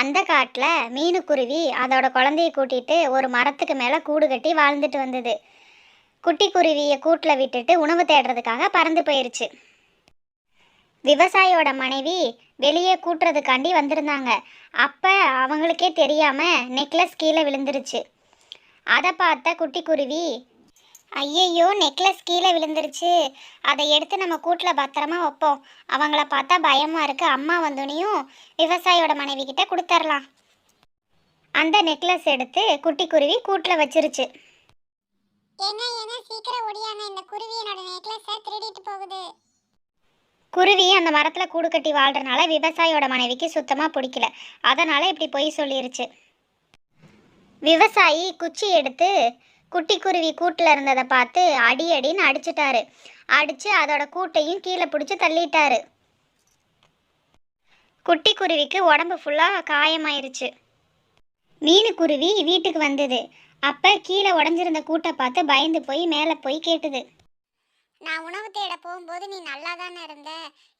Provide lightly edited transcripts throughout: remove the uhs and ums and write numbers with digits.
அந்த காட்டில் மீனுக்குருவி அதோட குழந்தைய கூட்டிட்டு ஒரு மரத்துக்கு மேலே கூடு கட்டி வாழ்ந்துட்டு வந்தது. குட்டி குருவியை கூட்டில் விட்டுட்டு உணவு தேடுறதுக்காக பறந்து போயிருச்சு. விவசாயியோட மனைவி வெளியே கூட்டுறதுக்காண்டி வந்திருந்தாங்க. அப்போ அவங்களுக்கே தெரியாமல் நெக்லஸ் கீழே விழுந்துருச்சு. அதை பார்த்த குட்டி குருவி, ஐயையோ நெக்லஸ் கீழே விழுந்துருச்சு, அதை எடுத்து நம்ம கூட்டில் பத்திரமா வைப்போம், அவங்கள பார்த்தா பயமாக இருக்குது, அம்மா வந்தோனையும் விவசாயியோட மனைவி கிட்ட கொடுத்துர்லாம். அந்த நெக்லஸ் எடுத்து குட்டி குருவி கூட்டில் வச்சிருச்சு. சீக்கிரம் ஓடியாங்க, இந்த குருவி என்னோட நெக்லஸை திருடிட்டு போகுது. குருவி அந்த மரத்தில் கூடு கட்டி வாழ்றதுனால விவசாயியோட மனைவிக்கு சுத்தமாக பிடிக்கல. அதனால் இப்படி பொய் சொல்லிருச்சு. விவசாயி குச்சி எடுத்து குட்டி குருவி கூட்டில் இருந்ததை பார்த்து அடி அடின்னு அடிச்சிட்டாரு. அடித்து அதோட கூட்டையும் கீழே பிடிச்சி தள்ளிட்டாரு. குட்டி குருவிக்கு உடம்பு ஃபுல்லாக காயமாயிருச்சு. மீனுக்குருவி வீட்டுக்கு வந்தது. அப்போ கீழே உடஞ்சிருந்த கூட்டை பார்த்து பயந்து போய் மேலே போய் கேட்டுது, நான் உணவு தேட போகும்போது நீ நல்லா தானே இருந்த,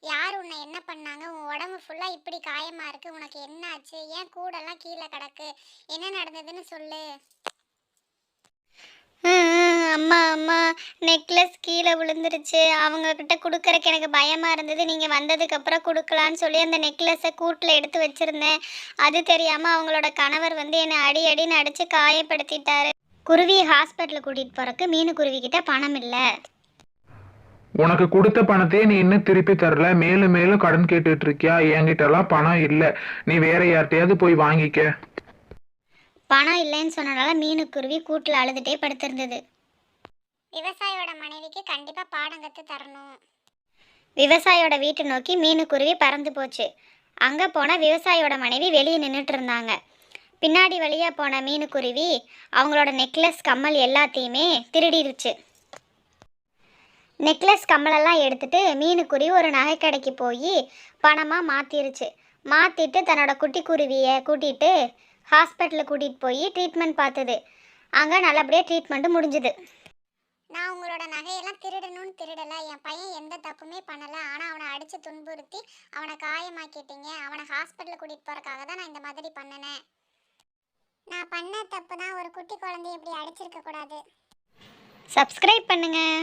யார் உன்னை என்ன பண்ணாங்க, உன் உடம்பு ஃபுல்லாக இப்படி காயமாக இருக்குது, உனக்கு என்ன ஆச்சு, ஏன் கூடெல்லாம் கீழே கிடக்கு, என்ன நடந்ததுன்னு சொல்லு. அம்மா அம்மா நெக்லஸ் கீழே விழுந்துருச்சு, அவங்கக்கிட்ட கொடுக்கறக்கு எனக்கு பயமாக இருந்தது, நீங்கள் வந்ததுக்கப்புறம் கொடுக்கலான்னு சொல்லி அந்த நெக்லஸை கூட்டில் எடுத்து வச்சுருந்தேன். அது தெரியாமல் அவங்களோட கணவர் வந்து என்னை அடி அடின்னு அடித்து காயப்படுத்திட்டாரு. குருவியை ஹாஸ்பிட்டலுக்கு கூட்டிகிட்டு போகிறக்கு மீனுக்குருவிக்கிட்ட பணம் இல்லை. உனக்கு கொடுத்த பணத்தையே நீ இன்னும் திருப்பி தரல, மேலும் மேலும் கடன் கேட்டுட்டு இருக்கியா? என்கிட்டலாம் பணம் இல்லை, நீ வேற யார்கிட்டயாவது போய் வாங்கிக்க. பணம் இல்லைன்னு சொன்னனால மீனுக்குருவி கூட்டில் அழுதுகிட்டே படுத்திருந்தது. விவசாயியோட மனைவிக்கு கண்டிப்பாக பாடம் கற்று தரணும். விவசாயியோட வீட்டை நோக்கி மீனுக்குருவி பறந்து போச்சு. அங்கே போனால் விவசாயியோட மனைவி வெளியே நின்றுட்டு இருந்தாங்க. பின்னாடி வழியாக போன மீனுக்குருவி அவங்களோட நெக்லஸ் கம்மல் எல்லாத்தையுமே திருடிருச்சு. நெக்லஸ் கம்மலெல்லாம் எடுத்துட்டு மீனுக்குருவி ஒரு நகை கடைக்கு போய் பணமாக மாற்றிருச்சு. மாற்றிட்டு தன்னோட குட்டி குருவியை கூட்டிகிட்டு ஹாஸ்பிட்டலுக்கு கூட்டிகிட்டு போய் ட்ரீட்மெண்ட் பார்த்தது. அங்கே நல்லபடியாக ட்ரீட்மெண்ட்டு முடிஞ்சுது. நான் உங்களோட நகையெல்லாம் திருடணும்னு திருடலை, என் பையன் எந்த தப்புமே பண்ணலை, ஆனால் அவனை அடித்து துன்புறுத்தி அவனை காயமாக்கிட்டீங்க, அவனை ஹாஸ்பிட்டலுக்கு கூட்டிகிட்டு போகிறக்காக தான் நான் இந்த மாதிரி பண்ணினேன். நான் பண்ண தப்பு தான், ஒரு குட்டி குழந்தைய இப்படி அடிச்சிருக்க கூடாது. சப்ஸ்கிரைப் பண்ணுங்கள்.